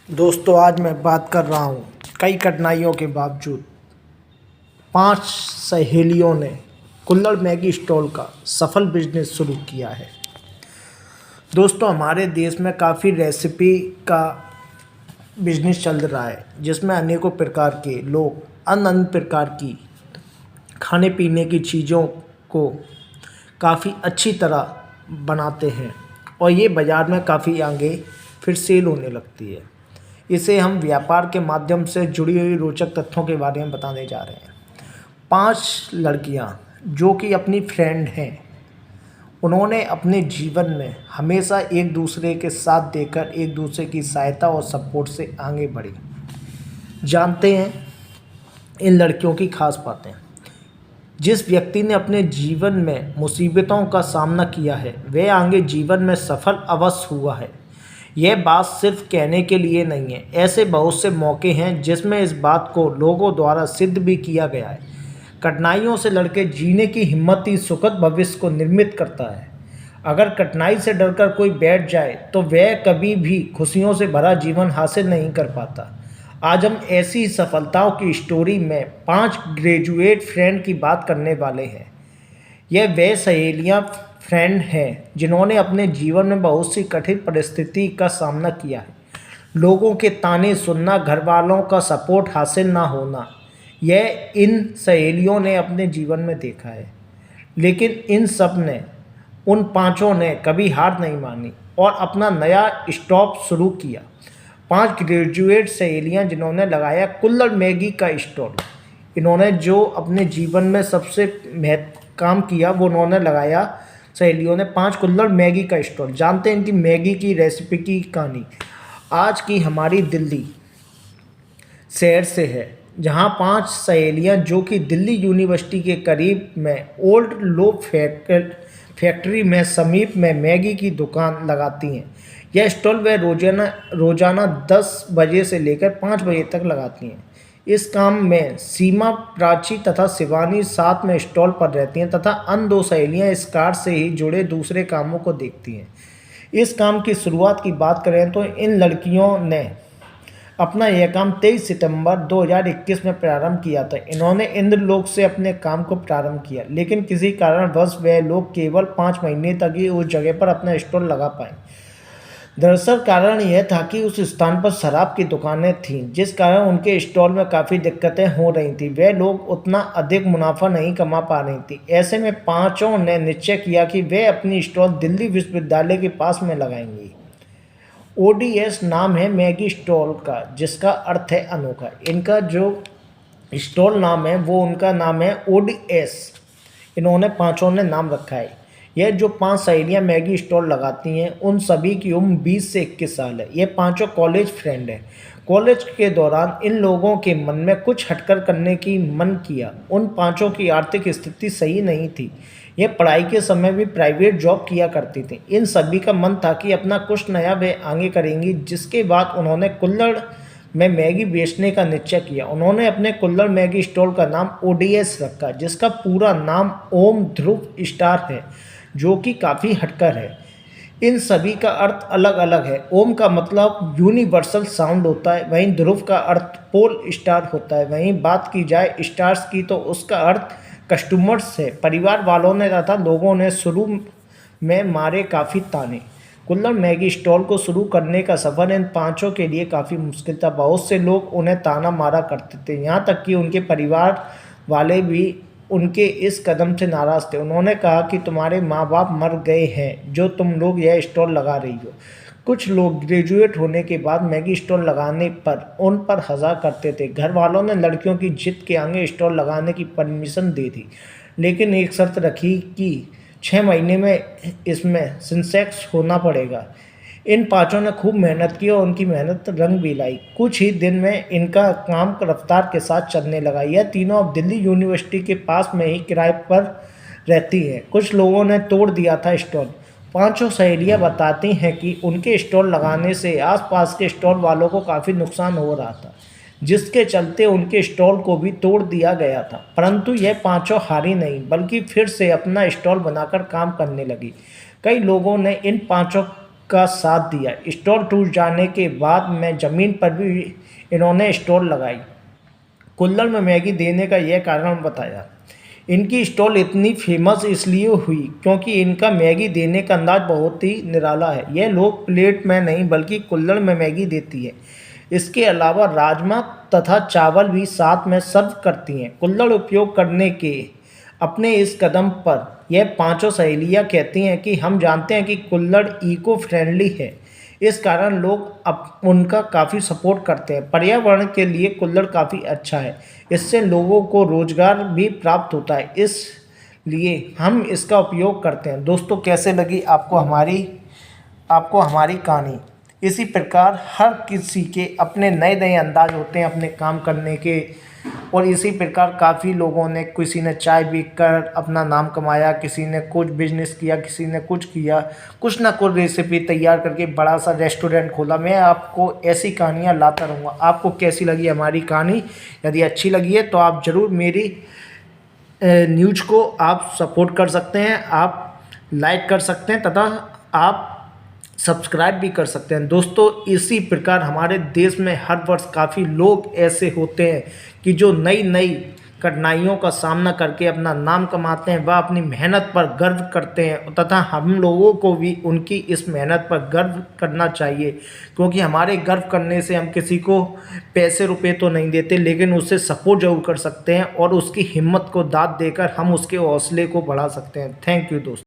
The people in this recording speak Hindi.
दोस्तों, आज मैं बात कर रहा हूँ कई कठिनाइयों के बावजूद 5 सहेलियों ने कुल्हड़ मैगी स्टॉल का सफल बिजनेस शुरू किया है। दोस्तों, हमारे देश में काफ़ी रेसिपी का बिजनेस चल रहा है जिसमें अनेकों प्रकार के लोग अन्य अन्य प्रकार की खाने पीने की चीज़ों को काफ़ी अच्छी तरह बनाते हैं और ये बाज़ार में काफ़ी आगे फिर सेल होने लगती है। इसे हम व्यापार के माध्यम से जुड़ी हुई रोचक तथ्यों के बारे में बताने जा रहे हैं। 5 लड़कियां जो कि अपनी फ्रेंड हैं, उन्होंने अपने जीवन में हमेशा एक दूसरे के साथ देकर एक दूसरे की सहायता और सपोर्ट से आगे बढ़ी। जानते हैं इन लड़कियों की खास बातें। जिस व्यक्ति ने अपने जीवन में मुसीबतों का सामना किया है वह आगे जीवन में सफल अवश्य हुआ है। यह बात सिर्फ कहने के लिए नहीं है, ऐसे बहुत से मौके हैं जिसमें इस बात को लोगों द्वारा सिद्ध भी किया गया है। कठिनाइयों से लड़के जीने की हिम्मत ही सुखद भविष्य को निर्मित करता है। अगर कठिनाई से डरकर कोई बैठ जाए तो वह कभी भी खुशियों से भरा जीवन हासिल नहीं कर पाता। आज हम ऐसी ही सफलताओं की स्टोरी में 5 ग्रेजुएट फ्रेंड की बात करने वाले हैं। यह वे सहेलियां फ्रेंड हैं जिन्होंने अपने जीवन में बहुत सी कठिन परिस्थिति का सामना किया है। लोगों के ताने सुनना, घर वालों का सपोर्ट हासिल ना होना, यह इन सहेलियों ने अपने जीवन में देखा है। लेकिन इन सब ने, उन पांचों ने कभी हार नहीं मानी और अपना नया स्टॉप शुरू किया। 5 ग्रेजुएट सहेलियां जिन्होंने लगाया कुल्हड़ मैगी का स्टॉल। इन्होंने जो अपने जीवन में सबसे काम किया वो उन्होंने लगाया। सहेलियों ने 5 कुल्हड़ मैगी का स्टॉल। जानते हैं इनकी मैगी की रेसिपी की कहानी। आज की हमारी दिल्ली शहर से है, जहां 5 सहेलियां जो कि दिल्ली यूनिवर्सिटी के करीब में ओल्ड लोब फैक्ट्री में समीप में मैगी की दुकान लगाती हैं। यह स्टॉल वे रोजाना 10 बजे से लेकर 5 बजे तक लगाती हैं। इस काम में सीमा, प्राची तथा शिवानी साथ में स्टॉल पर रहती हैं तथा अन्य 2 सहेलियां इस कार से ही जुड़े दूसरे कामों को देखती हैं। इस काम की शुरुआत की बात करें तो इन लड़कियों ने अपना यह काम 23 सितंबर 2021 में प्रारंभ किया था। इन्होंने इंद्रलोक से अपने काम को प्रारंभ किया, लेकिन किसी कारणवश वे लोग केवल 5 महीने तक ही उस जगह पर अपना स्टॉल लगा पाए। दरअसल कारण यह था कि उस स्थान पर शराब की दुकानें थीं, जिस कारण उनके स्टॉल में काफ़ी दिक्कतें हो रही थीं। वे लोग उतना अधिक मुनाफा नहीं कमा पा रही थी। ऐसे में पांचों ने निश्चय किया कि वे अपनी स्टॉल दिल्ली विश्वविद्यालय के पास में लगाएंगी। ODS नाम है मैगी स्टॉल का, जिसका अर्थ है अनोखा। इनका जो स्टॉल नाम है वो उनका नाम है ODS। इन्होंने पांचों ने नाम रखा है। यह जो 5 सहेलियां मैगी स्टॉल लगाती हैं उन सभी की उम्र 20 से 21 साल है। ये पांचों कॉलेज फ्रेंड हैं। कॉलेज के दौरान इन लोगों के मन में कुछ हटकर करने की मन किया। उन पांचों की आर्थिक स्थिति सही नहीं थी। ये पढ़ाई के समय भी प्राइवेट जॉब किया करती थी। इन सभी का मन था कि अपना कुछ नया वे आगे करेंगी, जिसके बाद उन्होंने कुल्हड़ में मैगी बेचने का निश्चय किया। उन्होंने अपने कुल्हड़ मैगी स्टॉल का नाम ODS रखा, जिसका पूरा नाम ओम ध्रुव स्टार है, जो कि काफ़ी हटकर है। इन सभी का अर्थ अलग अलग है। ओम का मतलब यूनिवर्सल साउंड होता है, वहीं ध्रुव का अर्थ पोल स्टार होता है। वहीं बात की जाए स्टार्स की तो उसका अर्थ कस्टमर्स है। परिवार वालों ने तथा लोगों ने शुरू में मारे काफ़ी ताने। कुल्हड़ मैगी स्टॉल को शुरू करने का सफ़र इन पांचों के लिए काफ़ी मुश्किल था। बहुत से लोग उन्हें ताना मारा करते थे, यहाँ तक कि उनके परिवार वाले भी उनके इस कदम से नाराज़ थे। उन्होंने कहा कि तुम्हारे माँ बाप मर गए हैं जो तुम लोग यह स्टॉल लगा रही हो। कुछ लोग ग्रेजुएट होने के बाद मैगी स्टॉल लगाने पर उन पर हंसा करते थे। घर वालों ने लड़कियों की जिद के आगे स्टॉल लगाने की परमिशन दे दी, लेकिन एक शर्त रखी कि 6 महीने में इसमें सेंसेक्स होना पड़ेगा। इन पांचों ने खूब मेहनत की और उनकी मेहनत रंग भी लाई। कुछ ही दिन में इनका काम रफ्तार के साथ चलने लगा। यह तीनों अब दिल्ली यूनिवर्सिटी के पास में ही किराए पर रहती हैं। कुछ लोगों ने तोड़ दिया था स्टॉल। पांचों सहेलियां बताती हैं कि उनके स्टॉल लगाने से आसपास के स्टॉल वालों को काफ़ी नुकसान हो रहा था, जिसके चलते उनके स्टॉल को भी तोड़ दिया गया था। परंतु यह पांचों हारी नहीं, बल्कि फिर से अपना स्टॉल बनाकर काम करने लगी। कई लोगों ने इन पांचों का साथ दिया। स्टॉल टूट जाने के बाद मैं ज़मीन पर भी इन्होंने स्टॉल लगाई। कुल्हड़ में मैगी देने का यह कारण बताया। इनकी स्टॉल इतनी फेमस इसलिए हुई क्योंकि इनका मैगी देने का अंदाज बहुत ही निराला है। यह लोग प्लेट में नहीं बल्कि कुल्हड़ में मैगी देती है। इसके अलावा राजमा तथा चावल भी साथ में सर्व करती हैं। कुल्हड़ उपयोग करने के अपने इस कदम पर यह पांचों सहेलियां कहती हैं कि हम जानते हैं कि कुल्हड़ इको फ्रेंडली है, इस कारण लोग अब उनका काफ़ी सपोर्ट करते हैं। पर्यावरण के लिए कुल्हड़ काफ़ी अच्छा है, इससे लोगों को रोज़गार भी प्राप्त होता है, इसलिए हम इसका उपयोग करते हैं। दोस्तों, कैसे लगी आपको हमारी कहानी? इसी प्रकार हर किसी के अपने नए नए अंदाज होते हैं अपने काम करने के, और इसी प्रकार काफ़ी लोगों ने, किसी ने चाय बेचकर अपना नाम कमाया, किसी ने कुछ बिजनेस किया, किसी ने कुछ किया, कुछ ना कुछ रेसिपी तैयार करके बड़ा सा रेस्टोरेंट खोला। मैं आपको ऐसी कहानियाँ लाता रहूँगा। आपको कैसी लगी हमारी कहानी? यदि अच्छी लगी है तो आप ज़रूर मेरी न्यूज़ को आप सपोर्ट कर सकते हैं, आप लाइक कर सकते हैं तथा आप सब्सक्राइब भी कर सकते हैं। दोस्तों, इसी प्रकार हमारे देश में हर वर्ष काफ़ी लोग ऐसे होते हैं कि जो नई नई कठिनाइयों का सामना करके अपना नाम कमाते हैं, वह अपनी मेहनत पर गर्व करते हैं तथा हम लोगों को भी उनकी इस मेहनत पर गर्व करना चाहिए, क्योंकि हमारे गर्व करने से हम किसी को पैसे रुपए तो नहीं देते, लेकिन उससे सपोर्ट जरूर कर सकते हैं और उसकी हिम्मत को दाद देकर हम उसके हौसले को बढ़ा सकते हैं। थैंक यू दोस्तों।